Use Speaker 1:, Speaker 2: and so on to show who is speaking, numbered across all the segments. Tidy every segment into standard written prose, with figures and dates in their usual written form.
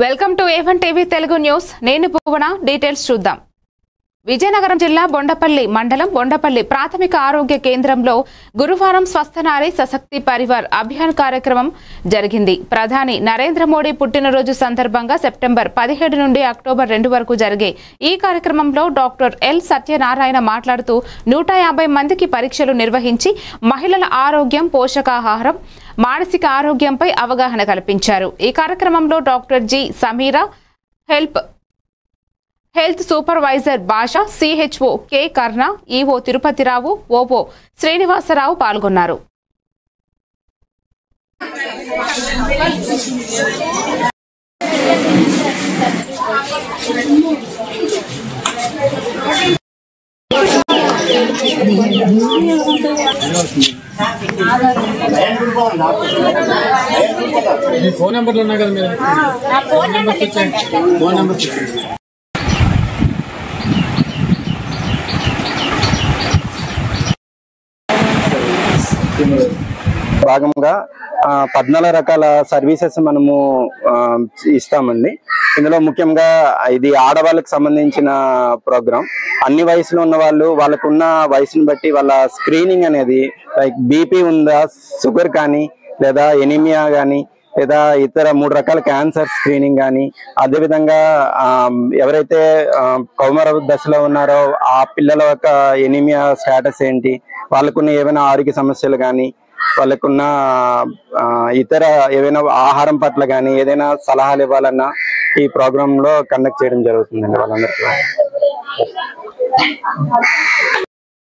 Speaker 1: Welcome to A1 TV Telugu news. నేను భువన. Details చూద్దాం. విజయనగరం జిల్లా బొండపల్లి మండలం బొండపల్లి ప్రాథమిక ఆరోగ్య కేంద్రంలో గురువారం స్వస్థనారి సశక్తి పరివార్ అభియాన్ కార్యక్రమం జరిగింది. ప్రధాని నరేంద్ర మోడీ పుట్టినరోజు సందర్భంగా సెప్టెంబర్ 17 నుండి అక్టోబర్ 2 వరకు జరిగే ఈ కార్యక్రమంలో డాక్టర్ ఎల్ సత్యనారాయణ మాట్లాడుతూ 150 మందికి పరీక్షలు నిర్వహించి మహిళల ఆరోగ్యం, పోషకాహారం, మానసిక ఆరోగ్యంపై అవగాహన కల్పించారు. ఈ కార్యక్రమంలో doctor G Sameera, health supervisor భాష, సిహెచ్ఓ కె కర్ణ, ఈఓ తిరుపతిరావు, ఓఓ శ్రీనివాసరావు పాల్గొన్నారు.
Speaker 2: ఫోన్ నెంబర్లు ఉన్నాయి కదా మీరు, ఫోన్ నెంబర్
Speaker 3: భాగంగా 14 రకాల సర్వీసెస్ మనము ఇస్తామండి. ఇందులో ముఖ్యంగా ఇది ఆడవాళ్ళకి సంబంధించిన ప్రోగ్రాం. అన్ని వయసులో ఉన్న వాళ్ళు వాళ్ళకున్న వయసును బట్టి వాళ్ళ స్క్రీనింగ్ అనేది, లైక్ బీపీ ఉందా, షుగర్ కానీ, లేదా ఎనీమియా కానీ, లేదా ఇతర 3 రకాల క్యాన్సర్ స్క్రీనింగ్ కానీ, అదేవిధంగా ఎవరైతే కౌమార దశలో ఉన్నారో ఆ పిల్లల యొక్క ఎనీమియా స్టేటస్ ఏంటి, వాళ్ళకున్న ఏమైనా ఆరోగ్య సమస్యలు కానీ, వాళ్ళకున్న ఇతర ఏవైనా ఆహారం పట్ల కానీ ఏదైనా సలహాలు ఇవ్వాలన్నా ఈ ప్రోగ్రామ్ లో కండక్ట్ చేయడం జరుగుతుందండి. వాళ్ళందరికీ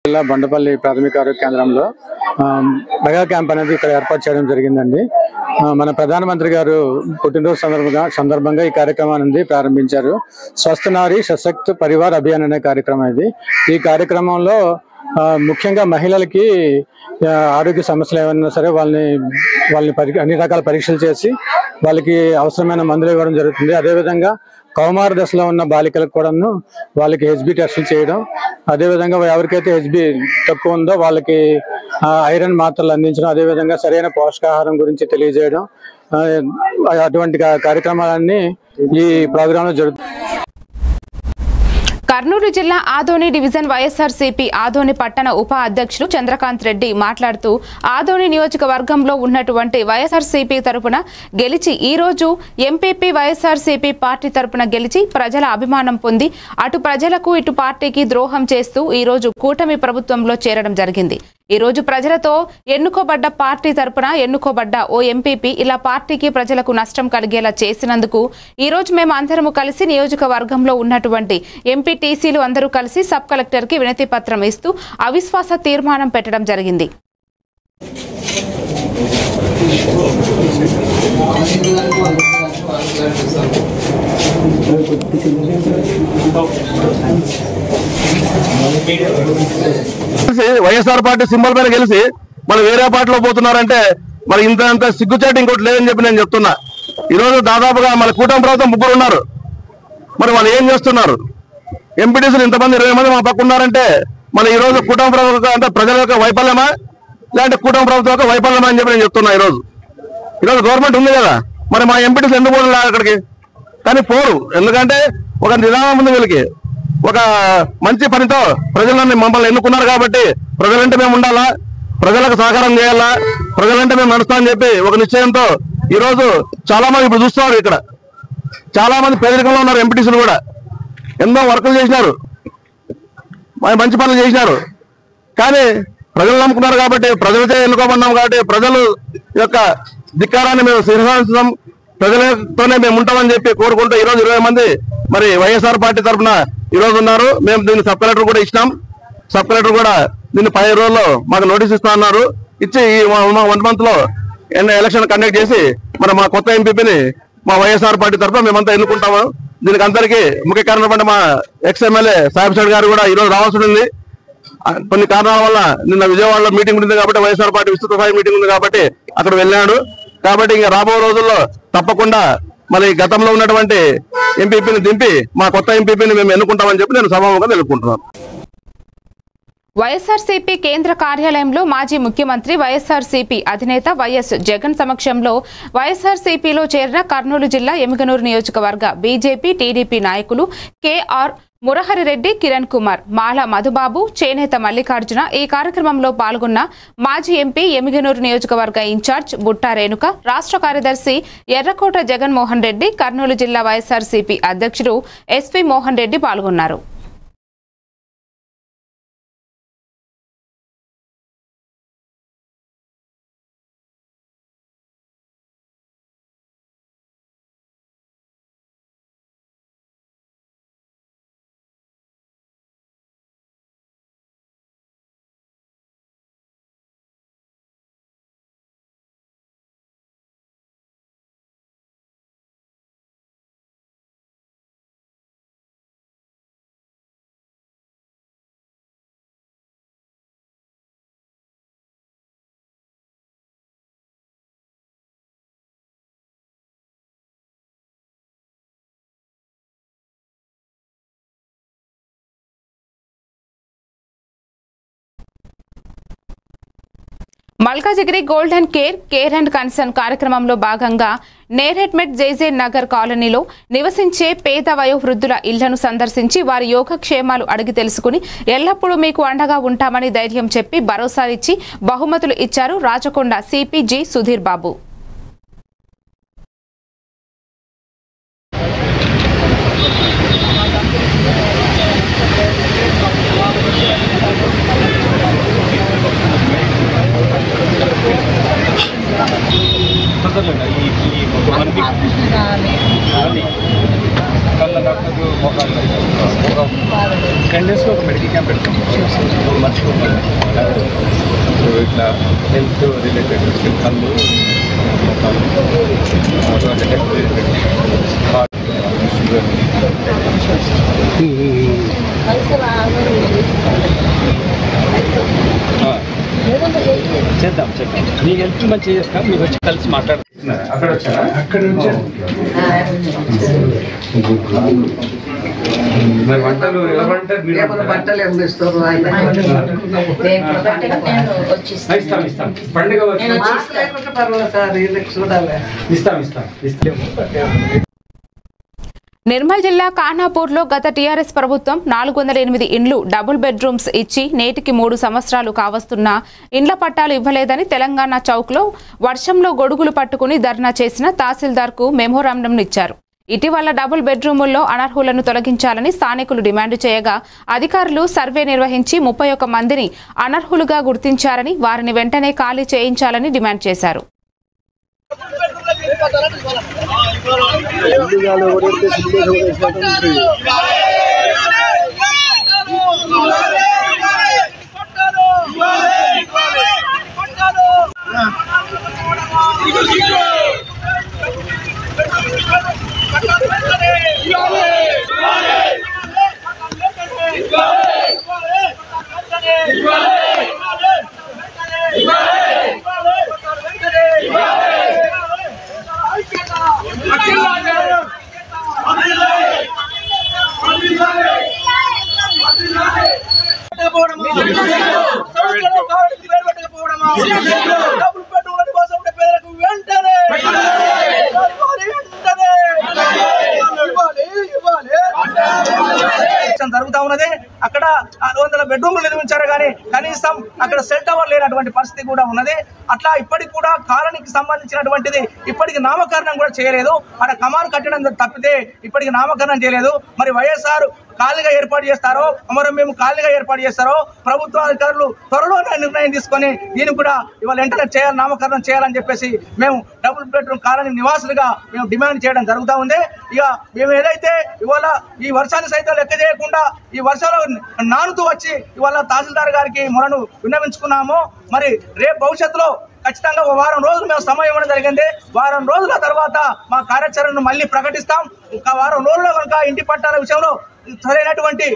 Speaker 2: జిల్లా బొండపల్లి ప్రాథమిక ఆరోగ్య కేంద్రంలో మెగా క్యాంప్ అనేది ఇక్కడ ఏర్పాటు చేయడం జరిగిందండి. మన ప్రధానమంత్రి గారు పుట్టినరోజు సందర్భంగా ఈ కార్యక్రమాన్ని ప్రారంభించారు. స్వస్థనారి సశక్తి పరివార్ అభియాన్ అనే కార్యక్రమం ఇది. ఈ కార్యక్రమంలో ముఖ్యంగా మహిళలకి ఆరోగ్య సమస్యలు ఏమైనా సరే వాళ్ళని అన్ని రకాల పరీక్షలు చేసి వాళ్ళకి అవసరమైన మందులు ఇవ్వడం జరుగుతుంది. అదేవిధంగా కౌమార దశలో ఉన్న బాలికలకు కూడాను వాళ్ళకి హెచ్బి టెస్టులు చేయడం, అదేవిధంగా ఎవరికైతే హెచ్బి తక్కువ ఉందో వాళ్ళకి ఐరన్ మాత్రలు అందించడం, అదేవిధంగా సరైన పోషకాహారం గురించి తెలియజేయడం, అటువంటి కార్యక్రమాలన్నీ ఈ ప్రోగ్రాంలో జరుగుతాయి.
Speaker 1: కర్నూలు జిల్లా ఆదోని డివిజన్ వైఎస్ఆర్సీపీ ఆదోని పట్టణ ఉప అధ్యక్షులు చంద్రకాంత్ రెడ్డి మాట్లాడుతూ ఆదోని నియోజకవర్గంలో ఉన్నటువంటి వైఎస్ఆర్సీపీ తరపున గెలిచి ఈ రోజు ఎంపీపీ వైఎస్ఆర్సీపీ పార్టీ తరపున గెలిచి ప్రజల అభిమానం పొంది అటు ప్రజలకు ఇటు పార్టీకి ద్రోహం చేస్తూ ఈ రోజు కూటమి ప్రభుత్వంలో చేరడం జరిగింది. ఈ రోజు ప్రజలతో ఎన్నుకోబడ్డ పార్టీ తరపున ఎన్నుకోబడ్డ ఓ ఎంపీపీ ఇలా పార్టీకి ప్రజలకు నష్టం కలిగేలా చేసినందుకు ఈ రోజు మేము అందరము కలిసి నియోజకవర్గంలో ఉన్నటువంటి ఎంపీటీసీలు అందరూ కలిసి సబ్ కలెక్టర్ కి వినతి పత్రం ఇస్తూ అవిశ్వాస తీర్మానం పెట్టడం జరిగింది.
Speaker 4: వైఎస్ఆర్ పార్టీ సింబల్ పైన గెలిచి మరి వేరే పార్టీలో పోతున్నారంటే మరి ఇంత సిగ్గుచాటు ఇంకోటి లేదని చెప్పి నేను చెప్తున్నా. ఈరోజు దాదాపుగా మన కూటమి ప్రభుత్వం 3 ఉన్నారు. మరి వాళ్ళు ఏం చేస్తున్నారు? ఎంపీటీసీలు ఇంతమంది 20 మంది మా పక్క ఉన్నారంటే మన ఈ రోజు కూటమి ప్రభుత్వం అంటే ప్రజల యొక్క వైఫల్యమా లేదంటే కూటమి ప్రభుత్వం యొక్క వైఫల్యమా అని చెప్పి నేను చెప్తున్నా. ఈరోజు గవర్నమెంట్ ఉంది కదా, మరి మా ఎంపీటీసీలు ఎందుకు పోరు అక్కడికి? కానీ పోరు. ఎందుకంటే ఒక నిదానం ఉంది వీళ్ళకి. ఒక మంచి పనితో ప్రజలని మమ్మల్ని ఎన్నుకున్నారు కాబట్టి ప్రజలంటే మేము ఉండాలా, ప్రజలకు సహకారం చేయాలా, ప్రజలంటే మేము నడుస్తామని చెప్పి ఒక నిశ్చయంతో ఈ రోజు చాలా మంది ఇప్పుడు చూస్తున్నారు. ఇక్కడ చాలా మంది పేదరికంలో ఉన్నారు. ఎంపీటీసీలు కూడా ఎన్నో వర్కులు చేసినారు, మంచి పనులు చేసినారు. కానీ ప్రజలు నమ్ముకున్నారు కాబట్టి, ప్రజలతో ఎన్నుకోబడినాం కాబట్టి ప్రజలు యొక్క ధిక్కారాన్ని మేము శిరసాంశం, ప్రజలతోనే మేము ఉంటామని చెప్పి కోరుకుంటూ ఈ రోజు 20 మంది మరి వైఎస్ఆర్ పార్టీ తరఫున ఈ రోజు ఉన్నారు. మేము దీన్ని సబ్ కలెక్టర్ కూడా ఇచ్చినాం. సబ్ కలెక్టర్ కూడా దీన్ని 10 రోజుల్లో మాకు నోటీస్ ఇస్తా అన్నారు. ఇచ్చి ఈ 1 మంత్ లో ఎలక్షన్ కండక్ట్ చేసి మరి మా కొత్త ఎంపీపీని మా వైఎస్ఆర్ పార్టీ తరఫున మేమంతా ఎన్నుకుంటాము. దీనికి అందరికీ ముఖ్య కారణం మా ఎక్స్ ఎమ్మెల్యే సాహిబ్ సాడ్ గారు కూడా ఈ రోజు రావాల్సి ఉంది. కొన్ని కారణాల వల్ల నిన్న విజయవాడలో మీటింగ్ ఉంది కాబట్టి, వైఎస్ఆర్ పార్టీ విస్తృత స్థాయి మీటింగ్ ఉంది కాబట్టి అక్కడ వెళ్ళాడు. కాబట్టి ఇంకా రాబో రోజుల్లో తప్పకుండా మరి గతంలో ఉన్నటువంటి ఎంపీపీని దింపి మా కొత్త ఎంపీపీని మేము ఎన్నుకుంటామని చెప్పి నేను సభాముఖంగా తెలుపుకుంటున్నాను.
Speaker 1: వైఎస్ఆర్సీపీ కేంద్ర కార్యాలయంలో మాజీ ముఖ్యమంత్రి వైఎస్ఆర్సీపీ అధినేత వైఎస్ జగన్ సమక్షంలో వైఎస్ఆర్సీపీలో చేరిన కర్నూలు జిల్లా ఎమ్మిగనూరు నియోజకవర్గ బీజేపీ టీడీపీ నాయకులు కేఆర్ మురహరిరెడ్డి, కిరణ్ కుమార్, మాల మధుబాబు, చేనేత మల్లికార్జున ఈ కార్యక్రమంలో పాల్గొన్న మాజీ ఎంపీ ఎమ్మిగనూరు నియోజకవర్గ ఇన్ఛార్జ్ బుట్టా రేణుక, రాష్ట్ర కార్యదర్శి ఎర్రకోట జగన్మోహన్ రెడ్డి, కర్నూలు జిల్లా వైఎస్ఆర్సీపీ అధ్యక్షుడు ఎస్వి మోహన్ రెడ్డి పాల్గొన్నారు. Malkajgiri golden care and concern కార్యక్రమంలో భాగంగా నేరేడ్మెట్ జైజే నగర్ కాలనీలో నివసించే పేద వయోవృద్ధుల ఇళ్లను సందర్శించి వారి యోగక్షేమాలు అడిగి తెలుసుకుని ఎల్లప్పుడూ మీకు అండగా ఉంటామని ధైర్యం చెప్పి భరోసా ఇచ్చి బహుమతులు ఇచ్చారు రాచకొండ సిపిజి సుధీర్ బాబు.
Speaker 5: కండెన్స్లో ఒక మెడికల్ క్యాంప్ పెడతాం మర్చిపోతాం. ఇట్లా హెల్త్ రిలేటెడ్ కళ్ళు చేద్దాం మీకు హెల్త్ మంచి చేస్తాం. మీకు వచ్చి కలిసి మాట్లాడుతున్నారు. అక్కడ వచ్చారా? అక్కడ వంటలు ఎలా వంటలు ఏం ఇస్తారు? ఇస్తాం పండుగ ఇస్తాం.
Speaker 1: నిర్మల్ జిల్లా ఖానాపూర్లో గత టీఆర్ఎస్ ప్రభుత్వం 408 ఇండ్లు డబుల్ బెడ్రూమ్స్ ఇచ్చి నేటికి 3 సంవత్సరాలు కావస్తున్నా ఇండ్ల పట్టాలు ఇవ్వలేదని తెలంగాణ చౌక్లో వర్షంలో గొడుగులు పట్టుకుని ధర్నా చేసిన తహసీల్దార్కు మెమోరాండం ఇచ్చారు. ఇటీవల డబుల్ బెడ్రూముల్లో అనర్హులను తొలగించాలని స్థానికులు డిమాండ్ చేయగా అధికారులు సర్వే నిర్వహించి 31 మందిని అనర్హులుగా గుర్తించారని వారిని వెంటనే ఖాళీ చేయించాలని డిమాండ్ చేశారు.
Speaker 6: జరుగుతా ఉన్నది. అక్కడ 600 బెడ్రూమ్లు నిర్మించారు కానీ కనీసం అక్కడ సెల్ టవర్ లేనటువంటి పరిస్థితి కూడా ఉన్నది. అట్లా ఇప్పటికి కూడా కాలనీకి సంబంధించినటువంటిది ఇప్పటికి నామకరణం కూడా చేయలేదు. అక్కడ కమాన్ కట్టడం తప్పితే ఇప్పటికి నామకరణం చేయలేదు. మరి వైఎస్ఆర్ ఖాళీగా ఏర్పాటు చేస్తారో మరి మేము ఖాళీగా ఏర్పాటు చేస్తారో ప్రభుత్వ అధికారులు త్వరలోనే నిర్ణయం తీసుకొని దీన్ని కూడా ఇవాళ వెంటనే చేయాలి, నామకరణం చేయాలని చెప్పేసి మేము డబుల్ బెడ్రూమ్ కాలనీ నివాసులుగా మేము డిమాండ్ చేయడం జరుగుతూ ఉంది. ఇక మేము ఏదైతే ఇవాళ ఈ వర్షాన్ని సైతం లెక్క చేయకుండా ఈ వర్షాలు నానుతూ వచ్చి ఇవాళ తహసీల్దార్ గారికి మొరను విన్నవించుకున్నాము. మరి రేపు భవిష్యత్తులో ఖచ్చితంగా 1 వారం రోజులు మేము సమయం ఇవ్వడం జరిగింది. 1 వారం రోజుల తర్వాత మా కార్యాచరణను మళ్ళీ ప్రకటిస్తాం. 1 వారం రోజుల్లో కనుక ఇంటి పట్టాల విషయంలో సరైనటువంటి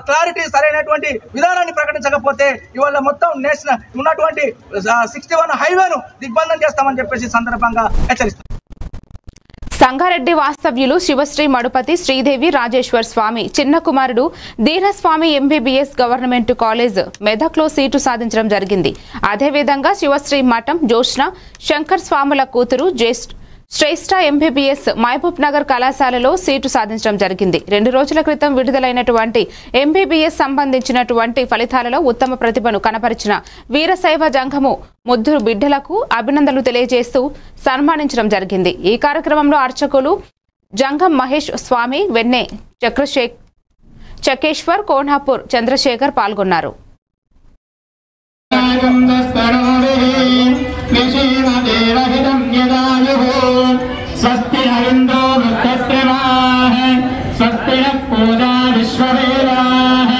Speaker 6: క్లారిటీ సరైనటువంటి విధానాన్ని ప్రకటించకపోతే ఇవాళ మొత్తం నేషనల్ ఉన్నటువంటి 61 హైవేను దిగ్బంధం చేస్తామని చెప్పేసి సందర్భంగా హెచ్చరిస్తాం.
Speaker 1: సంగారెడ్డి వాస్తవ్యులు శివశ్రీ మడుపతి శ్రీదేవి రాజేశ్వర్ స్వామి చిన్న కుమారుడు దీనస్వామి ఎంబీబీఎస్ గవర్నమెంట్ కాలేజ్ మెదక్లో సీటు సాధించడం జరిగింది. అదేవిధంగా శివశ్రీ మఠం జోష్న శంకర్ స్వాముల కూతురు శ్రేష్ఠ ఎంబీబీఎస్ మహబూబ్ నగర్ కళాశాలలో సీటు సాధించడం జరిగింది. 2 రోజుల క్రితం విడుదలైనటువంటి ఎంబీబీఎస్ సంబంధించినటువంటి ఫలితాలలో ఉత్తమ ప్రతిభను కనపరిచిన వీరశైవ జంగము ముద్దురు బిడ్డలకు అభినందనలు తెలియజేస్తూ సన్మానించడం జరిగింది. ఈ కార్యక్రమంలో అర్చకులు జంగం మహేష్ స్వామి, వెన్నె చకేశ్వర్, కోనాపూర్ చంద్రశేఖర్ పాల్గొన్నారు.
Speaker 7: स्वस्ति हरिंद्रो वृद्धस्त्रवाः स्वस्ति नः पूजा विश्ववेदाः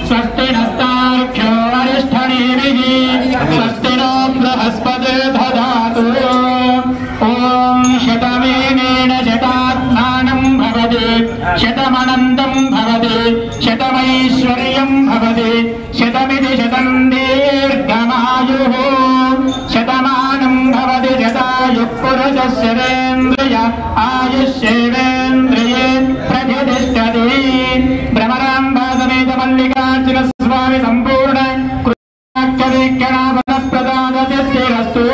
Speaker 7: स्वस्ति नस्तार्क्ष्यो अरिष्ठनेमिः स्वस्ति नो बृहस्पतिर्दधातु ॐ शतमेनेन शतात्मानं भवति शतमनन्तं भवति शतमैश्वर्यं भवति शतमिति शतं दीर्घमायुः शतमानं भवति शतायुः पुरुषस्येन्द्रिय आयुष्येवेन्द्रिये प्रतिष्ठति. भ्रमराम्बासमेत मल्लिकार्जुन स्वामी संपूर्ण कृपाक्षवीक्षणापदप्रदादसिद्धिरस्तु.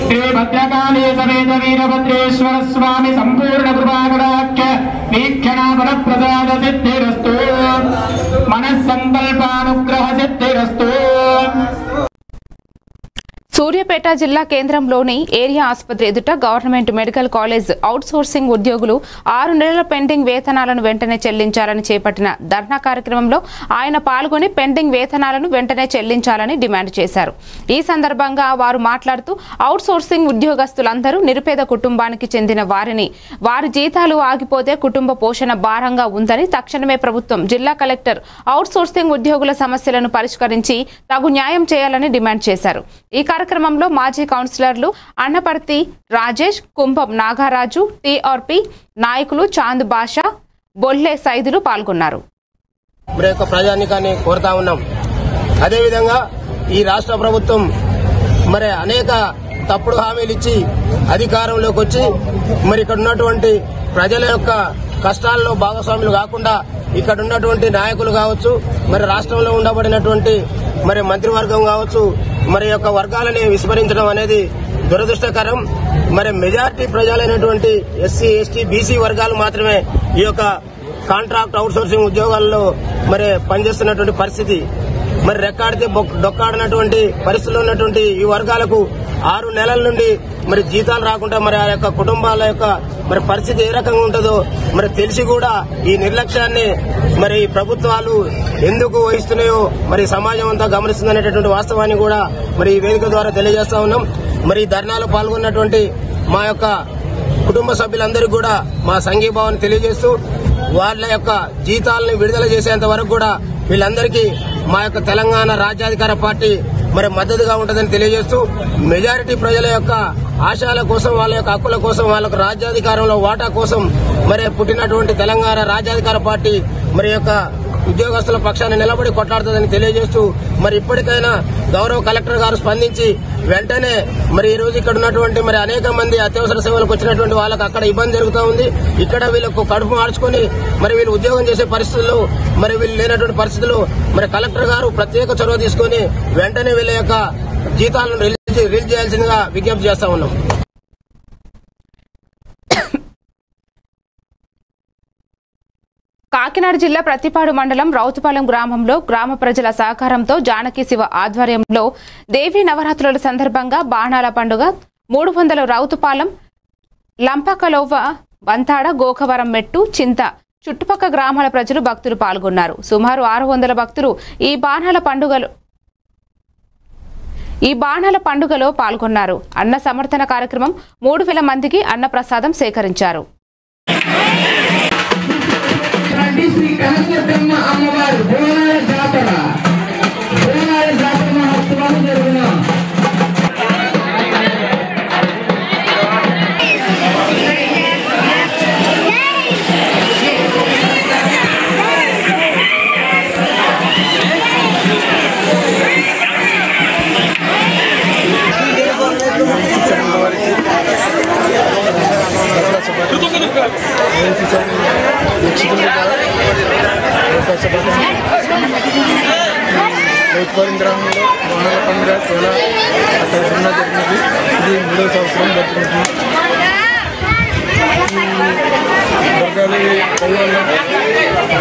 Speaker 7: श्रीभद्रकाली समेत वीरभद्रेश्वर स्वामी संपूर्ण कृपाकटाक्ष वीक्षणापदप्रदादसिद्धिरस्तु. मनस्संकल्पानुग्रहसिद्धिरस्तु.
Speaker 1: సూర్యాపేట జిల్లా కేంద్రంలోని ఏరియా ఆసుపత్రి ఎదుట government medical college out sourcing ఉద్యోగులు 6 నెలల పెండింగ్ వేతనాలను వెంటనే చెల్లించాలని చేపట్టిన ధర్నా కార్యక్రమంలో ఆయన పాల్గొని పెండింగ్ వేతనాలను వెంటనే చెల్లించాలని డిమాండ్ చేశారు. ఈ సందర్భంగా వారు మాట్లాడుతూ అవుట్ సోర్సింగ్ ఉద్యోగస్తులందరూ నిరుపేద కుటుంబానికి చెందిన వారిని వారి జీతాలు ఆగిపోతే కుటుంబ పోషణ భారంగా ఉందని తక్షణమే ప్రభుత్వం జిల్లా కలెక్టర్ అవుట్ సోర్సింగ్ ఉద్యోగుల సమస్యలను పరిష్కరించి తగు న్యాయం చేయాలని డిమాండ్ చేశారు. ఈ కార్యక్రమంలో మాజీ కౌన్సిలర్లు అన్నపర్తి రాజేష్, కుంభం నాగరాజు, టీఆర్పీ నాయకులు చాంద్ బాషా, బొల్లె సైదులు పాల్గొన్నారు.
Speaker 8: ప్రజానికాన్ని కోరుతా ఉన్నాం. అదేవిధంగా ఈ రాష్ట్ర ప్రభుత్వం మరి అనేక తప్పుడు హామీలు ఇచ్చి అధికారంలోకి వచ్చి మరి ఇక్కడ ఉన్నటువంటి ప్రజల యొక్క కష్టాల్లో భాగస్వాములు కాకుండా ఇక్కడ ఉన్నటువంటి నాయకులు కావచ్చు, మరి రాష్ట్రంలో ఉండబడినటువంటి మరి మంత్రివర్గం కావచ్చు, మరి యొక్క వర్గాలని విస్మరించడం అనేది దురదృష్టకరం. మరి మెజారిటీ ప్రజలైనటువంటి ఎస్సీ, ఎస్టీ, బీసీ వర్గాలు మాత్రమే ఈ యొక్క కాంట్రాక్ట్ అవుట్ సోర్సింగ్ ఉద్యోగాల్లో మరి పనిచేస్తున్నటువంటి పరిస్థితి. మరి రెక్కాడితే డొక్కాడినటువంటి పరిస్థితుల్లో ఉన్నటువంటి ఈ వర్గాలకు 6 నెలల నుండి మరి జీతాలు రాకుండా మరి ఆ యొక్క కుటుంబాల యొక్క మరి పరిస్థితి ఏ రకంగా ఉంటుందో మరి తెలిసి కూడా ఈ నిర్లక్ష్యాన్ని మరి ప్రభుత్వాలు ఎందుకు వహిస్తున్నాయో మరి సమాజం అంతా గమనిస్తుందనేటటువంటి వాస్తవాన్ని కూడా మరి ఈ వేదిక ద్వారా తెలియజేస్తా ఉన్నాం. మరి ఈ ధర్నాలో పాల్గొన్నటువంటి మా యొక్క కుటుంబ సభ్యులందరికీ కూడా మా సంఘీభావాన్ని తెలియజేస్తూ వాళ్ళ యొక్క జీతాలను విడుదల చేసేంత వరకు కూడా వీళ్ళందరికీ మా యొక్క తెలంగాణ రాజ్యాధికార పార్టీ మరి మద్దతుగా ఉంటుందని తెలియజేస్తూ మెజారిటీ ప్రజల యొక్క ఆశయాల కోసం, వాళ్ళ యొక్క హక్కుల కోసం, వాళ్ళకు రాజ్యాధికారంలో వాటా కోసం మరి పుట్టినటువంటి తెలంగాణ రాజ్యాధికార పార్టీ మరి యొక్క ఉద్యోగస్తుల పక్షాన్ని నిలబడి కొట్లాడుతుందని తెలియజేస్తూ మరి ఇప్పటికైనా గౌరవ కలెక్టర్ గారు స్పందించి వెంటనే మరి ఈ రోజు ఇక్కడ ఉన్నటువంటి మరి అనేక మంది అత్యవసర సేవలకు వచ్చినటువంటి వాళ్ళకు అక్కడ ఇబ్బంది జరుగుతూ ఉంది. ఇక్కడ వీళ్ళకు కడుపు మార్చుకుని మరి వీళ్ళు ఉద్యోగం చేసే పరిస్థితుల్లో మరి వీళ్ళు లేనటువంటి పరిస్థితుల్లో మరి కలెక్టర్ గారు ప్రత్యేక చొరవ తీసుకుని వెంటనే వీళ్ళ యొక్క జీతాలను రిలీజ్ చేయాల్సిందిగా విజ్ఞప్తి చేస్తా ఉన్నాం.
Speaker 1: కాకినాడ జిల్లా ప్రతిపాడు మండలం రౌతుపాలెం గ్రామంలో గ్రామ ప్రజల సహకారంతో జానకి శివ ఆధ్వర్యంలో దేవీ నవరాత్రుల సందర్భంగా బాణాల పండుగ 300 రౌతుపాలెం, లంపకలోవ, బంతాడ, గోకవరం మెట్టు, చింత చుట్టుపక్కల గ్రామాల ప్రజలు భక్తులు పాల్గొన్నారు. సుమారు 600 భక్తులు ఈ బాణాల పండుగలో పాల్గొన్నారు. అన్న సమర్థన కార్యక్రమం 3000 మందికి అన్న ప్రసాదం సేకరించారు.
Speaker 7: శ్రీ కనకదుర్గమ్మ అమ్మవారు బోనాల జాతర మహోత్సవాలు జరుగును.
Speaker 9: గ్రామంలో బోనాల పండుగ చాలా అట్టహాసంగా జరిగినది. ఇది 3వ సంవత్సరం జరుపుకుంటున్నాం. దుర్గాదేవి దైవాల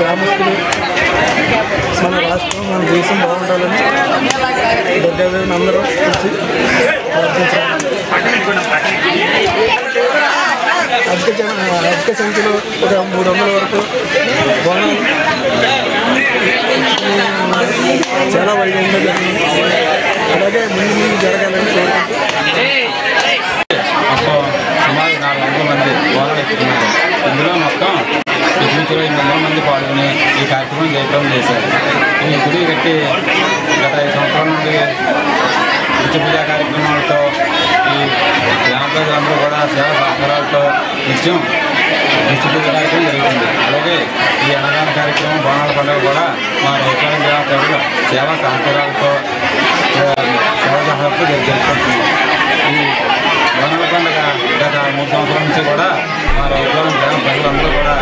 Speaker 9: గ్రామస్తులు మన రాష్ట్రం మన దేశం బాగుండాలని దుర్గాదేవిని అందరూ వచ్చి ప్రార్థించాలి. అధిక సంఖ్యలో ఒక 300 వరకు బోనాలు చాలా వైద్యంగా జరిగింది. అలాగే ముందు జరగాలని
Speaker 5: సుమారు 400 మంది బోనాలు ఎత్తుకున్నారు. ఇందులో మొత్తం 800 మంది పాల్గొని ఈ కార్యక్రమం జయప్రదం చేశారు. ఈ గుడి కట్టి గత 5 సంవత్సరాల నుండి నిత్య పూజా కార్యక్రమాలతో ఈ గ్రామ ప్రజలందరూ కూడా సేవా సహకారాలతో నిత్యం నిత్య పూజ కార్యక్రమం జరుగుతుంది. అలాగే ఈ అన్నదాన కార్యక్రమం బోనాల పండుగ కూడా మా రైతుల గ్రామ ప్రజలు సేవా సహకారాలతో జరుపుకుంటున్నాం. ఈ బోనాల పండుగ గత 3 సంవత్సరాల నుంచి కూడా మా రైతుల గ్రామ ప్రజలందరూ కూడా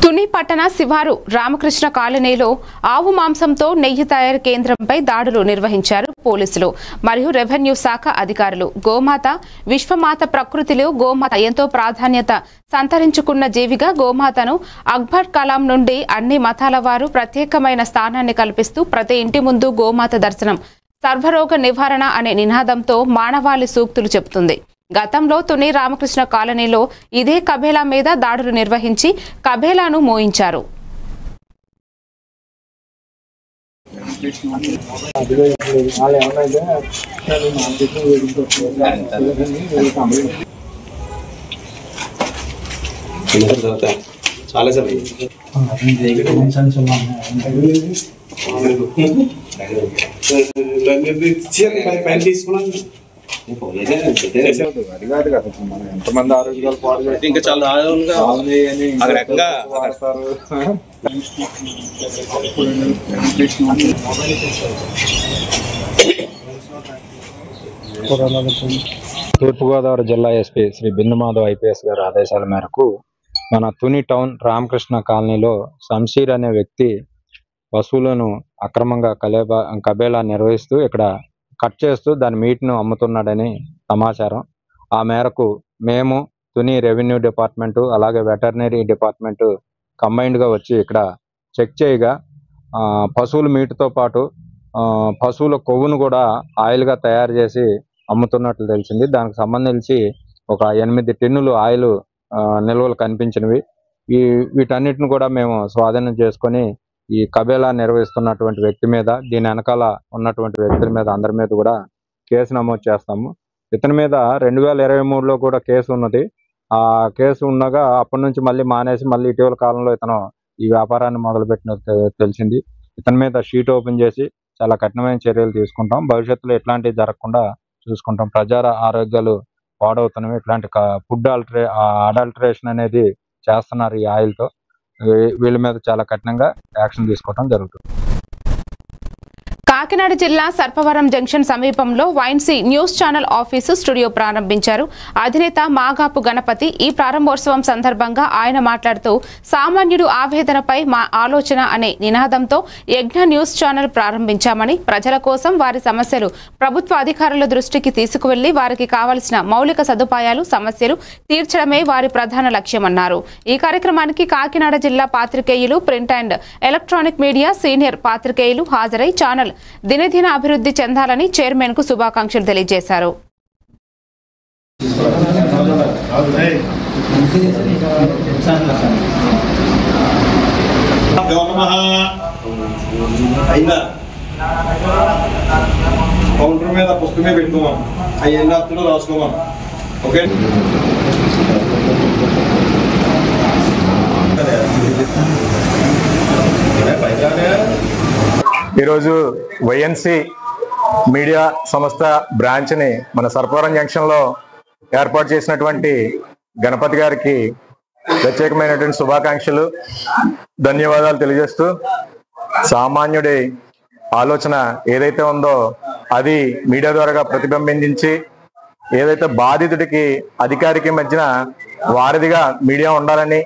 Speaker 1: తుని పట్టణ శివారు రామకృష్ణ కాలనీలో ఆవు మాంసంతో నెయ్యి తయారీ కేంద్రంపై దాడులు నిర్వహించారు పోలీసులు మరియు రెవెన్యూ శాఖ అధికారులు. గోమాత విశ్వమాత ప్రకృతిలో గోమాత ఎంతో ప్రాధాన్యత సంతరించుకున్న జీవిగా గోమాతను అక్బర్ కలాం నుండి అన్ని మతాల వారు ప్రత్యేకమైన స్థానాన్ని కల్పిస్తూ ప్రతి ఇంటి ముందు గోమాత దర్శనం సర్వరోగ నివారణ అనే నినాదంతో మానవాళి సూక్తులు చెబుతుంది. గతంలో తుని రామకృష్ణ కాలనీలో ఇదే కబేలా మీద దాడులు నిర్వహించి కబేలాను మోయించారు.
Speaker 10: అది కాదు కదా మనం ఎంతమంది ఆరోగ్యాలు పాడు ఇంకా చాలా
Speaker 11: తూర్పుగోదావరి జిల్లా ఎస్పీ శ్రీ బిందుమాధవ్ ఐపీఎస్ గారి ఆదేశాల మేరకు మన తుని టౌన్ రామకృష్ణ కాలనీలో శంషీర్ అనే వ్యక్తి పశువులను అక్రమంగా కబేలా నిర్వహిస్తూ ఇక్కడ కట్ చేస్తూ దాని మీట్ను అమ్ముతున్నాడని సమాచారం. ఆ మేరకు మేము తుని రెవెన్యూ డిపార్ట్మెంటు అలాగే వెటర్నరీ డిపార్ట్మెంటు కంబైన్డ్గా వచ్చి ఇక్కడ చెక్ చేయగా పశువుల మీటుతో పాటు పశువుల కొవ్వును కూడా ఆయిల్గా తయారు చేసి అమ్ముతున్నట్లు తెలిసింది. దానికి సంబంధించి ఒక 8 టిన్నులు ఆయిల్ నిల్వలు కనిపించినవి. వీటన్నిటిని కూడా మేము స్వాధీనం చేసుకొని ఈ కబేలా నిర్వహిస్తున్నటువంటి వ్యక్తి మీద, దీని వెనకాల ఉన్నటువంటి వ్యక్తుల మీద అందరి మీద కూడా కేసు నమోదు చేస్తాము. ఇతని మీద 2023లో కూడా కేసు ఉన్నది. ఆ కేసు ఉండగా అప్పటి నుంచి మళ్ళీ మానేసి మళ్ళీ ఇటీవల కాలంలో ఇతను ఈ వ్యాపారాన్ని మొదలుపెట్టినట్టు తెలిసింది. ఇతని మీద షీట్ ఓపెన్ చేసి చాలా కఠినమైన చర్యలు తీసుకుంటాం. భవిష్యత్తులో ఇట్లాంటివి జరగకుండా చూసుకుంటాం. ప్రజా ఆరోగ్యాలు పాడవుతున్నవి. ఇట్లాంటి ఫుడ్ అడల్టరేషన్ అనేది చేస్తున్నారు ఈ ఆయిల్తో. వీళ్ళ మీద చాలా కఠినంగా యాక్షన్ తీసుకోవడం జరుగుతుంది.
Speaker 1: కాకినాడ జిల్లా సర్పవరం జంక్షన్ సమీపంలో వైన్సీ న్యూస్ ఛానల్ ఆఫీసు స్టూడియో ప్రారంభించారు అధినేత మాగాపు గణపతి. ఈ ప్రారంభోత్సవం సందర్భంగా ఆయన మాట్లాడుతూ సామాన్యుడు ఆవేదనపై మా ఆలోచన అనే నినాదంతో యజ్ఞ న్యూస్ ఛానల్ ప్రారంభించామని, ప్రజల కోసం వారి సమస్యలు ప్రభుత్వ అధికారుల దృష్టికి తీసుకువెళ్లి వారికి కావలసిన మౌలిక సదుపాయాలు సమస్యలు తీర్చడమే వారి ప్రధాన లక్ష్యమన్నారు. ఈ కార్యక్రమానికి కాకినాడ జిల్లా పాత్రికేయులు, print and electronic media senior పాత్రికేయులు హాజరై ఛానల్ దినదిన అభివృద్ధి చెందాలని చైర్మన్ కు శుభాకాంక్షలు తెలియజేశారు.
Speaker 10: కౌంటర్ మీద పుస్తకమే పెట్టుకోమా, అవి ఎన్ని అర్థంలో రాసుకోమా. ఓకే, ఈరోజు వైఎన్సి మీడియా సంస్థ బ్రాంచ్ని మన సర్పవరం జంక్షన్లో ఏర్పాటు చేసినటువంటి గణపతి గారికి ప్రత్యేకమైనటువంటి శుభాకాంక్షలు, ధన్యవాదాలు తెలియజేస్తూ, సామాన్యుడి ఆలోచన ఏదైతే ఉందో అది మీడియా ద్వారా ప్రతిబింబించి ఏదైతే బాధితుడికి అధికారికి మధ్యన వారధిగా మీడియా ఉండాలని,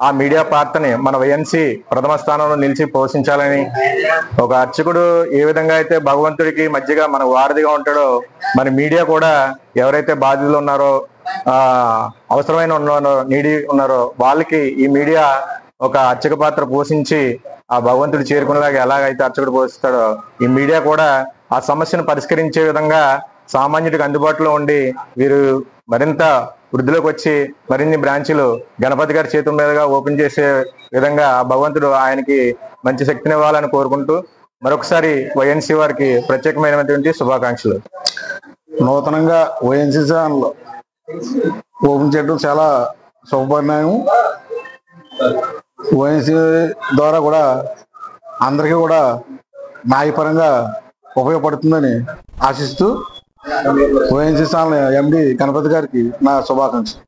Speaker 12: ఆ మీడియా పాత్రని మన వైఎన్సీ ప్రథమ స్థానంలో నిలిచి పోషించాలని, ఒక అర్చకుడు ఏ విధంగా అయితే భగవంతుడికి మధ్యగా మన వారధిగా ఉంటాడో మరి మీడియా కూడా ఎవరైతే బాధితులు ఉన్నారో అవసరమైన ఉన్నారో నీడి ఉన్నారో వాళ్ళకి ఈ మీడియా ఒక అర్చక పాత్ర పోషించి ఆ భగవంతుడు చేరుకునేలాగా ఎలాగైతే అర్చకుడు పోషిస్తాడో ఈ మీడియా కూడా ఆ సమస్యను పరిష్కరించే విధంగా సామాన్యుడికి అందుబాటులో ఉండి వీరు మరింత వృద్ధిలోకి వచ్చి మరిన్ని బ్రాంచీలు గణపతి గారి చేతుల మీదుగా ఓపెన్ చేసే విధంగా భగవంతుడు ఆయనకి మంచి శక్తినివ్వాలని కోరుకుంటూ మరొకసారి వైఎన్సీ వారికి ప్రత్యేకమైనటువంటి శుభాకాంక్షలు.
Speaker 13: నూతనంగా వైఎన్సీ ఛానల్ ఓపెన్ చేయడం చాలా శుభపరిణామం. వైఎన్సీ ద్వారా కూడా అందరికీ కూడా న్యాయపరంగా ఉపయోగపడుతుందని ఆశిస్తూ వైఎన్సీ ఛానల్ ఎండి గణపతి గారికి నా శుభాకాంక్షలు.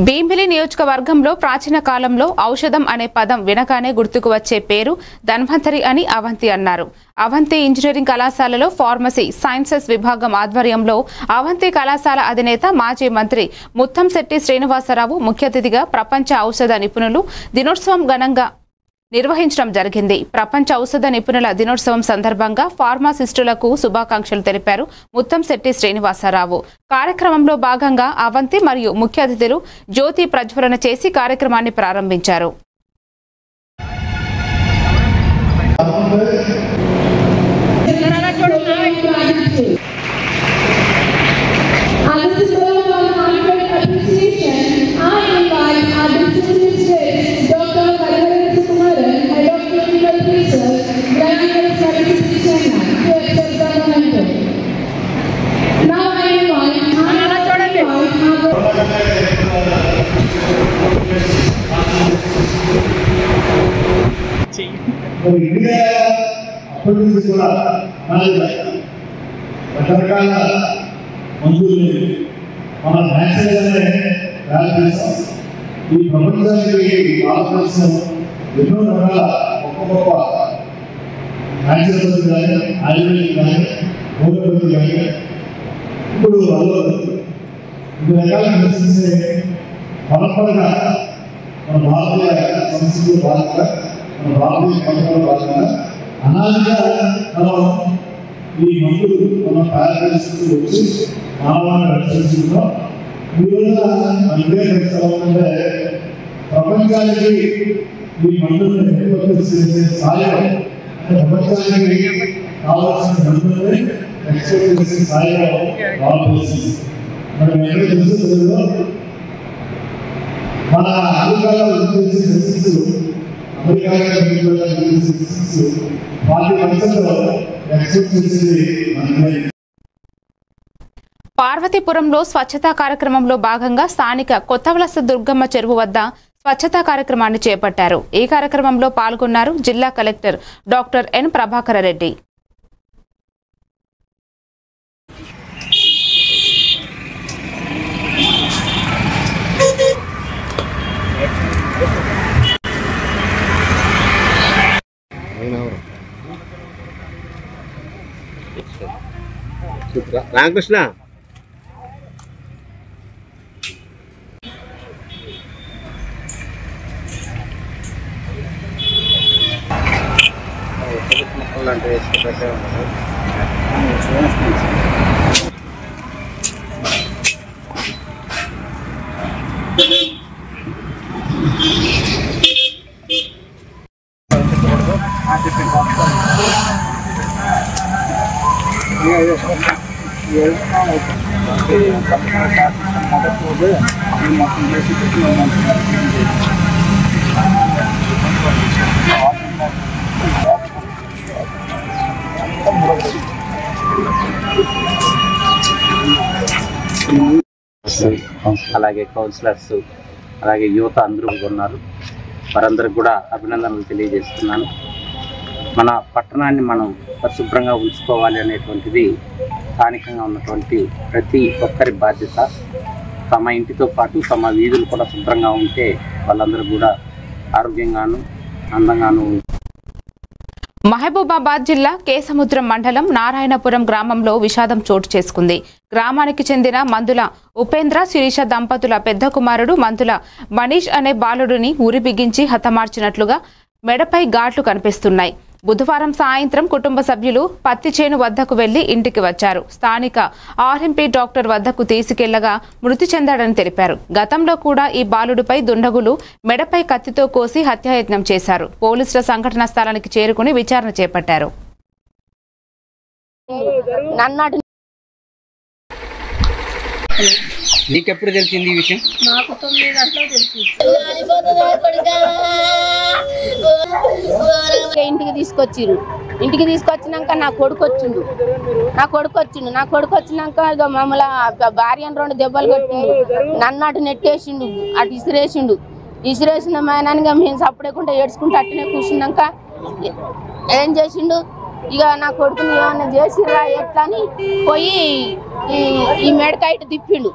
Speaker 1: భీమిలి నియోజకవర్గంలో ప్రాచీన కాలంలో ఔషధం అనే పదం వినగానే గుర్తుకు వచ్చే పేరు ధన్వంతరి అని అవంతి అన్నారు. అవంతి ఇంజనీరింగ్ కళాశాలలో ఫార్మసీ సైన్సెస్ విభాగం ఆధ్వర్యంలో అవంతి కళాశాల అధినేత మాజీ మంత్రి ముత్తంశెట్టి శ్రీనివాసరావు ముఖ్య అతిథిగా ప్రపంచ ఔషధ నిపుణులు దినోత్సవం ఘనంగా నిర్వహించడం జరిగింది. ప్రపంచ ఔషధ నిపుణుల దినోత్సవం సందర్భంగా ఫార్మాసిస్టులకు శుభాకాంక్షలు తెలిపారు ముత్తంశెట్టి శ్రీనివాసరావు. కార్యక్రమంలో భాగంగా అవంతి మరియు ముఖ్య అతిథులు జ్యోతి ప్రజ్వలన చేసి కార్యక్రమాన్ని ప్రారంభించారు.
Speaker 14: అప్పటి నుంచి కూడా రకరకాల మందులు మన న్యాచురల్గానే తయారు చేస్తాం. ఈ ప్రపంచానికి భారతదేశం ఎన్నో రకాల గొప్ప గొప్ప న్యాచురల్ కానీ ఆయుర్వేదిక్ కానీ హోమియోపతి కానీ ఇప్పుడు వివిధ రకాల మెడిసిన్స్ పరంపరగా మన భారతీయ సంస్కృతి భాగంగా మన భారతీయ పరంపర భాగంగా అనాదిగా మనం ఈ మందులు మనం తయారు చేసుకుంటూ వచ్చి మానవాన్ని రక్షిస్తున్నాం. ఈరోజు ఇదే అంటే ప్రపంచానికి ఈ మందులను ఉత్పత్తి చేసే సాయం అంటే ప్రపంచానికి కావాల్సిన మందులని ఎక్స్పోర్ట్ చేసే సాయం భారతదేశం. మనం ఎక్కడ తెలుస్తుందో మన అమెరికాలో చేసే మెడిసిన్స్ అమెరికాలో 40% ఎక్స్పోర్ట్ చేసేది మనమే.
Speaker 1: పార్వతీపురంలో స్వచ్ఛతా కార్యక్రమంలో భాగంగా స్థానిక కొత్తవలస దుర్గమ్మ చెరువు వద్ద స్వచ్ఛతా కార్యక్రమాన్ని చేపట్టారు. ఈ కార్యక్రమంలో పాల్గొన్నారు జిల్లా collector doctor N Prabhakara Reddy.
Speaker 15: Ramakrishna మొక్కలు వేసి పెట్టే ఉన్నారు. అలాగే కౌన్సిలర్స్ అలాగే యువత అందరూ ఉన్నారు. వారందరికి కూడా అభినందనలు తెలియజేస్తున్నాను. మన పట్టణాన్ని మనం పరిశుభ్రంగా ఉంచుకోవాలి అనేటువంటిది స్థానికంగా ఉన్నటువంటి ప్రతి ఒక్కరి బాధ్యత. తమ ఇంటితో పాటు తమ వీధులు కూడా శుభ్రంగా ఉంటే వాళ్ళందరూ కూడా ఆరోగ్యంగాను అందంగాను.
Speaker 1: మహబూబాబాద్ జిల్లా కేసముద్రం మండలం నారాయణపురం గ్రామంలో విషాదం చోటు చేసుకుంది. గ్రామానికి చెందిన మందుల ఉపేంద్ర శిరీష దంపతుల పెద్ద కుమారుడు మందుల మనీష్ అనే బాలుడిని ఉరి బిగించి హతమార్చినట్లుగా మెడపై ఘాట్లు కనిపిస్తున్నాయి. బుధవారం సాయంత్రం కుటుంబ సభ్యులు పత్తి చేను వద్దకు వెళ్లి ఇంటికి వచ్చారు. స్థానిక ఆర్ఎంపీ డాక్టర్ వద్దకు తీసుకెళ్లగా మృతి చెందాడని తెలిపారు. గతంలో కూడా ఈ బాలుడిపై దుండగులు మెడపై కత్తితో కోసి హత్యాయత్నం చేశారు. పోలీసుల సంఘటనా స్థలానికి చేరుకుని విచారణ చేపట్టారు.
Speaker 16: నీకెప్పుడు తెలిసింది ఈ విషయం?
Speaker 17: నాకు 9 గంటలకు తెలిసింది. ఇంటికి తీసుకొచ్చినాక నా కొడుకు వచ్చినాక ఇక మమ్మల్ని భార్యను 2 దెబ్బలు కొట్టిండు. నన్ను అటు నెట్టేసిండు, అటు ఇసిరేసిన మేనానిగా మేము సప్పుడేకుంటే ఏడ్చుకుంటూ అట్టనే కూర్చున్నాక ఏం చేసిండు, ఇక నా కొడుకుని ఏమన్నా చేసిర్రా ఎట్లా అని పోయి ఈ మెడకాయట తిప్పిండు.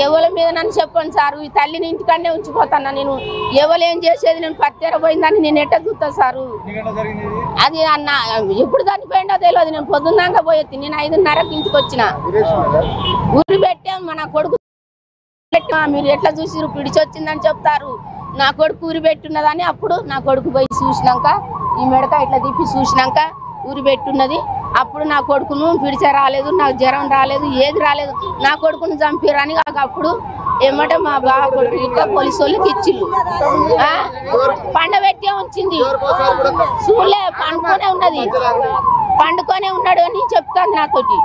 Speaker 17: ఎవరి మీద నన్ను చెప్పండి సారు, ఈ తల్లిని ఇంటికన్నే ఉంచిపోతాను నేను. ఎవరు ఏం చేసేది, నేను పత్తేర పోయిందని నేను ఎట్ట చూస్తా సారు. అది అన్న ఎప్పుడు చనిపోయిండో తెలియదు. నేను పొద్దున్నాక పోయేది, నేను 5:30కి ఇంటికి వచ్చిన. ఊరి పెట్టాం, నా కొడుకు మీరు ఎట్లా చూసిరు పిడిచి వచ్చిందని చెప్తారు. నా కొడుకు ఊరి పెట్టున్నదని అప్పుడు నా కొడుకు పోయి చూసినాక ఈ మెడక ఇట్లా తిప్పి చూసినాక ఊరి పెట్టున్నది. అప్పుడు నా కొడుకును పిడిచే రాలేదు, నాకు జ్వరం రాలేదు, ఏది రాలేదు. నా కొడుకును చంపిరని అప్పుడు ఏమంటే మా బావ కొడుకు ఇట్లా పోలీసు వాళ్ళకి ఇచ్చిళ్ళు. పండబెట్టే ఉంచింది, చూడలే పండుకొనే ఉన్నాడు అని చెప్తాను నాతోటి.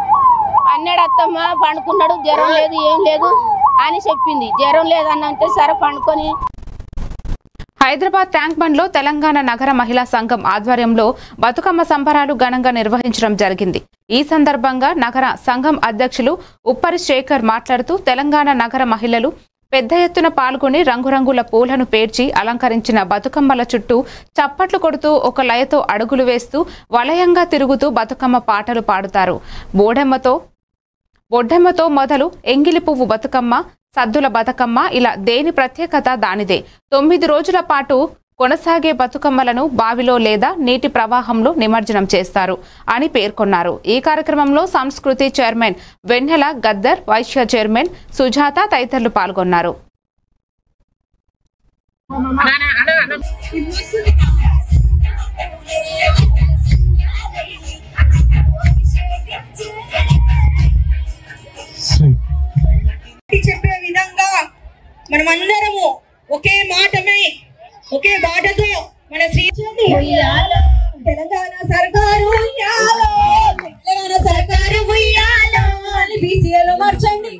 Speaker 17: అన్నాడు అత్తమ్మ పండుకున్నాడు, జ్వరం లేదు ఏం లేదు అని చెప్పింది. జ్వరం లేదన్నంటే సరే పండుకొని.
Speaker 1: హైదరాబాద్ ట్యాంక్ బండ్ లో తెలంగాణ నగర మహిళా సంఘం ఆధ్వర్యంలో బతుకమ్మ సంబరాలు ఘనంగా నిర్వహించడం జరిగింది. ఈ సందర్భంగా నగర సంఘం అధ్యక్షులు ఉప్పరి శేఖర్ మాట్లాడుతూ తెలంగాణ నగర మహిళలు పెద్ద ఎత్తున పాల్గొని రంగురంగుల పూలను పేర్చి అలంకరించిన బతుకమ్మల చుట్టూ చప్పట్లు కొడుతూ ఒక లయతో అడుగులు వేస్తూ వలయంగా తిరుగుతూ బతుకమ్మ పాటలు పాడుతారు. బొడ్డెమ్మతో మొదలు ఎంగిలి పువ్వు బతుకమ్మ, సద్దుల బతుకమ్మ, ఇలా దేని ప్రత్యేకత దానిదే. 9 రోజుల పాటు కొనసాగే బతుకమ్మలను బావిలో లేదా నీటి ప్రవాహంలో నిమజ్జనం చేస్తారు అని పేర్కొన్నారు. ఈ కార్యక్రమంలో సంస్కృతి చైర్మన్ వెన్నెల గద్దర్, వైశ్య చైర్మన్ సుజాత తదితరులు పాల్గొన్నారు.
Speaker 18: చెప్పే విధంగా మనమందరము ఒకే మాటమై ఒకే బాటతో మన శ్రీ తెలంగాణ సర్కారు బీసీఏలో మార్చండి,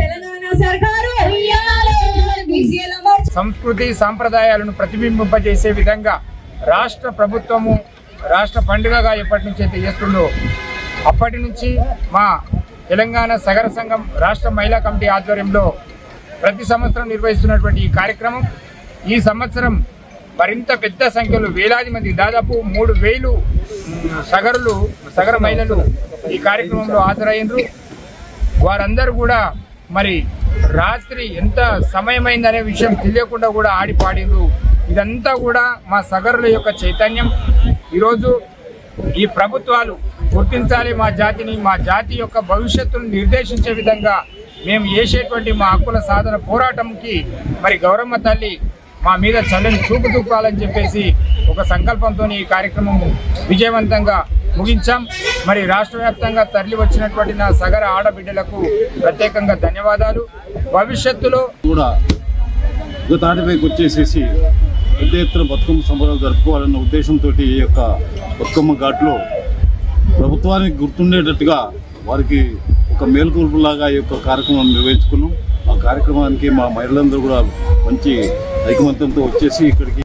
Speaker 18: తెలంగాణ సర్కారు
Speaker 19: సంస్కృతి సాంప్రదాయాలను ప్రతిబింబింపజేసే విధంగా రాష్ట్ర ప్రభుత్వము రాష్ట్ర పండుగగా ఎప్పటి నుంచి అయితే చేస్తుందో అప్పటి నుంచి మా తెలంగాణ సగర సంఘం రాష్ట్ర మహిళా కమిటీ ఆధ్వర్యంలో ప్రతి సంవత్సరం నిర్వహిస్తున్నటువంటి ఈ కార్యక్రమం ఈ సంవత్సరం మరింత పెద్ద సంఖ్యలో వేలాది మంది, దాదాపు 3000 సగర మహిళలు ఈ కార్యక్రమంలో హాజరయ్యారు. వారందరూ కూడా మరి రాత్రి ఎంత సమయమైందనే విషయం తెలియకుండా కూడా ఆడి పాడిండ్రు. ఇదంతా కూడా మా సగరుల యొక్క చైతన్యం. ఈరోజు ఈ ప్రభుత్వాలు గుర్తించాలి మా జాతిని, మా జాతి యొక్క భవిష్యత్తును నిర్దేశించే విధంగా మేము చేసేటువంటి మా హక్కుల సాధన పోరాటంకి మరి గౌరమ్మ తల్లి మా మీద చల్లని చూపు చూపాలని చెప్పేసి ఒక సంకల్పంతో ఈ కార్యక్రమం విజయవంతంగా ముగించాం. మరి రాష్ట్ర వ్యాప్తంగా తరలి వచ్చినటువంటి నా సగర ఆడబిడ్డలకు ప్రత్యేకంగా ధన్యవాదాలు. భవిష్యత్తులో
Speaker 20: కూడా ఒక తాటిపైకి వచ్చేసేసి పెద్ద ఎత్తున బతుకమ్మ సంబరాలు జరుపుకోవాలన్న ఉద్దేశంతో ఈ యొక్క బతుకమ్మ ఘాట్లో ప్రభుత్వానికి గుర్తుండేటట్టుగా వారికి ఒక మేలుకొల్పులాగా ఈ యొక్క కార్యక్రమం నిర్వహించుకున్నాం. ఆ కార్యక్రమానికి మా మహిళలందరూ కూడా మంచి ఐకమత్యంతో వచ్చేసి ఇక్కడికి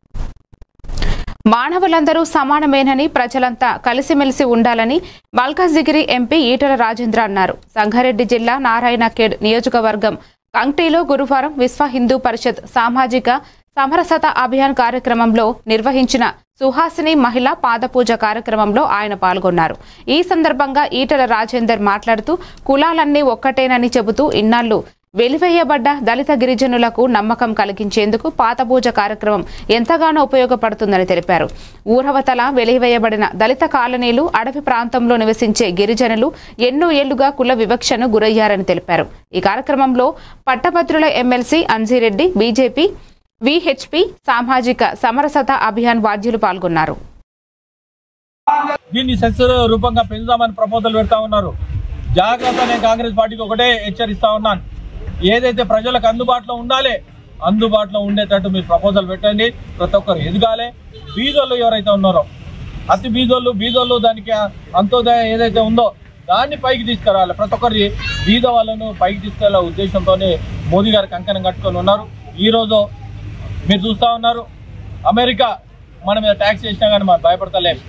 Speaker 1: మానవులందరూ సమానమేనని, ప్రజలంతా కలిసిమెలిసి ఉండాలని మల్కాజ్గిరి ఎంపీ ఈటల రాజేంద్ర అన్నారు. సంగారెడ్డి జిల్లా నారాయణఖేడ్ నియోజకవర్గం కంక్టీలో గురువారం విశ్వ హిందూ పరిషత్ సామాజిక సమరసత అభియాన్ కార్యక్రమంలో నిర్వహించిన సుహాసిని మహిళా పాదపూజ కార్యక్రమంలో ఆయన పాల్గొన్నారు. ఈ సందర్భంగా ఈటల రాజేందర్ మాట్లాడుతూ కులాలన్నీ ఒక్కటేనని చెబుతూ ఇన్నాళ్లు వెలివేయబడ్డ దళిత గిరిజనులకు నమ్మకం కలిగించేందుకు పాతపూజ కార్యక్రమం ఎంతగానో ఉపయోగపడుతుందని తెలిపారు. ఊరవతల వెలివేయబడిన దళిత కాలనీలు, అడవి ప్రాంతంలో నివసించే గిరిజనులు ఎన్నో ఏళ్లుగా కుల వివక్షను గురయ్యారని తెలిపారు. ఈ కార్యక్రమంలో పట్టభద్రుల ఎమ్మెల్సీ అంజిరెడ్డి, బీజేపీ, విహెచ్పి, సామాజిక సమరసత అభియాన్ బాధ్యులు పాల్గొన్నారు.
Speaker 21: దీన్ని సెస్ రూపంగా పెంచుదామని ప్రపోజల్ పెడతా ఉన్నారు. జాగ్రత్త, నేను కాంగ్రెస్ పార్టీకి ఒకటే హెచ్చరిస్తా ఉన్నాను. ఏదైతే ప్రజలకు అందుబాటులో ఉండాలి, అందుబాటులో ఉండేటట్టు మీరు ప్రపోజల్ పెట్టండి. ప్రతి ఒక్కరు ఎదగాలి. బీదోళ్ళు ఎవరైతే ఉన్నారో, అతి బీదోళ్ళు దానికి అంత్యోదయ ఏదైతే ఉందో దాన్ని పైకి తీసుకురావాలి. ప్రతి ఒక్కరి బీద వాళ్ళను పైకి తీసుకెళ్లే ఉద్దేశంతో మోదీ గారు కంకణం కట్టుకొని ఉన్నారు. ఈరోజు మీరు చూస్తూ ఉన్నారు, అమెరికా మన మీద ట్యాక్స్ చేసినా కానీ మనం భయపడతలేము.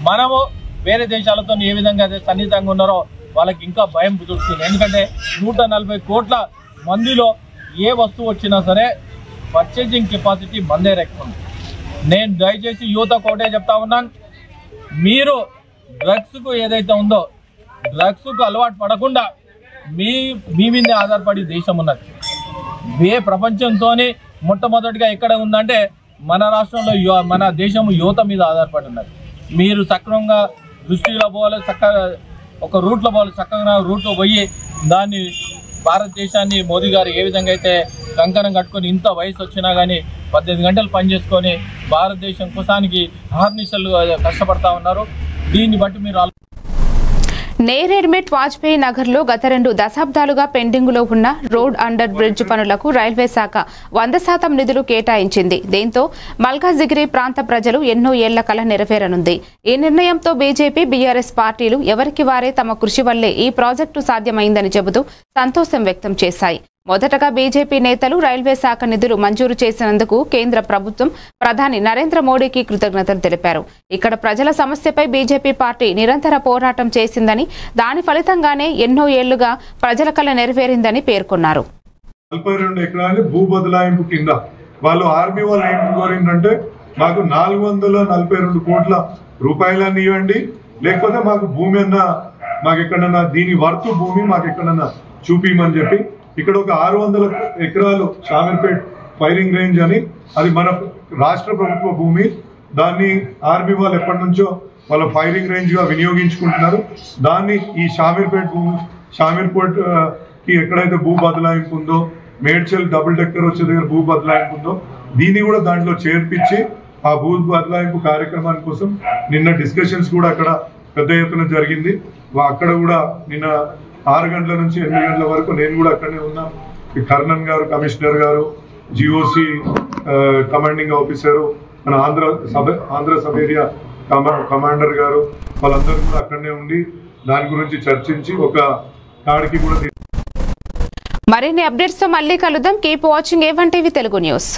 Speaker 21: మనము వేరే దేశాలతో ఏ విధంగా అయితే సన్నిహితంగా ఉన్నారో వాళ్ళకి ఇంకా భయం పుట్టుతుంది. ఎందుకంటే 140 కోట్ల మందిలో ఏ వస్తువు వచ్చినా సరే పర్చేసింగ్ కెపాసిటీ మందే ఎక్కువ. నేను దయచేసి యువత కోటే చెప్తా ఉన్నాను, మీరు డ్రగ్స్కు ఏదైతే ఉందో డ్రగ్స్కు అలవాటు పడకుండా మీ మీదే ఆధారపడి దేశం ఉన్నది. ప్రపంచంతో మొట్టమొదటిగా ఎక్కడ ఉందంటే మన రాష్ట్రంలో, మన దేశం యువత మీద ఆధారపడి ఉన్నది. మీరు సక్రమంగా దృష్టిలో పోవాలి, ఒక రూట్లో పోవాలి, చక్కగా రూట్లో పోయి దాన్ని భారతదేశాన్ని మోదీ గారు ఏ విధంగా అయితే కంకణం కట్టుకొని ఇంత వయసు వచ్చినా కానీ 18 గంటలు పనిచేసుకొని భారతదేశం కోసానికి అహర్నిశలు కష్టపడతా ఉన్నారు. దీన్ని బట్టి మీరు
Speaker 1: నేరేడ్మెట్ వాజ్పేయి నగర్లో గత 2 దశాబ్దాలుగా పెండింగులో ఉన్న రోడ్ అండర్ బ్రిడ్జ్ పనులకు రైల్వే శాఖ 100% నిధులు కేటాయించింది. దీంతో మల్కాజిగిరి ప్రాంత ప్రజలు ఎన్నో ఏళ్ల కల నెరవేరనుంది. ఈ నిర్ణయంతో బీజేపీ, బీఆర్ఎస్ పార్టీలు ఎవరికి వారే తమ కృషి వల్లే ఈ ప్రాజెక్టు సాధ్యమైందని చెబుతూ సంతోషం వ్యక్తం చేశాయి. మొదటగా బీజేపీ నేతలు రైల్వే శాఖ నిధులు మంజూరు చేసినందుకు కేంద్ర ప్రభుత్వం, ప్రధాని నరేంద్ర మోడీకి కృతజ్ఞతలు తెలిపారు. ఇక్కడ ప్రజల సమస్యపై బీజేపీ పార్టీ నిరంతర పోరాటం చేసిందని, దాని ఫలితంగానే ఎన్నో ఏళ్లుగా ప్రజల కల నెరవేరిందని పేర్కొన్నారు.
Speaker 22: 42 ఎకరాలు భూ బదలాయింపు కింద వాళ్ళు ఆర్మీ వాళ్ళు ఏం కోరిందంటే మాకు 442 కోట్ల రూపాయలని ఇవ్వండి, లేకపోతే మాకు భూమి అన్నా మాకు ఎక్కడన్నా దీని వర్తు భూమి మాకు ఎక్కడన్నా చూపిమని చెప్పి ఇక్కడ ఒక 600 ఎకరాలు షామీర్పేట్ ఫైరింగ్ రేంజ్ అని, అది మన రాష్ట్ర ప్రభుత్వ భూమి. దాన్ని ఆర్మీ వాళ్ళు ఎప్పటి నుంచో వాళ్ళ ఫైరింగ్ రేంజ్ గా వినియోగించుకుంటున్నారు. దాన్ని ఈ షామీర్పేట్ కి ఎక్కడైతే భూ బదలాయింపు ఉందో, మేడ్చల్ డబుల్ డెక్కర్ వచ్చే దగ్గర భూ బదలాయింపు ఉందో దీన్ని కూడా దాంట్లో చేర్పించి ఆ భూ బదలాయింపు కార్యక్రమాని కోసం నిన్న డిస్కషన్స్ కూడా అక్కడ పెద్ద ఎత్తున జరిగింది. అక్కడ కూడా నిన్న 6 గంటల నుంచి 8 గంటల వరకు నేను కూడా అక్కడనే ఉన్నా. కర్ణన్ గారు, కమిషనర్ గారు, జిఓసి కమాండింగ్ ఆఫీసరు, మన ఆంధ్ర సబ్ ఏరియా కమాండర్ గారు, వాళ్ళందరూ కూడా అక్కడనే ఉండి దాని గురించి చర్చించి ఒక కాడికి కూడా.
Speaker 1: మరిన్ని అప్డేట్స్ తో మళ్ళీ కలుద్దాం. Keep watching A1 TV Telugu news.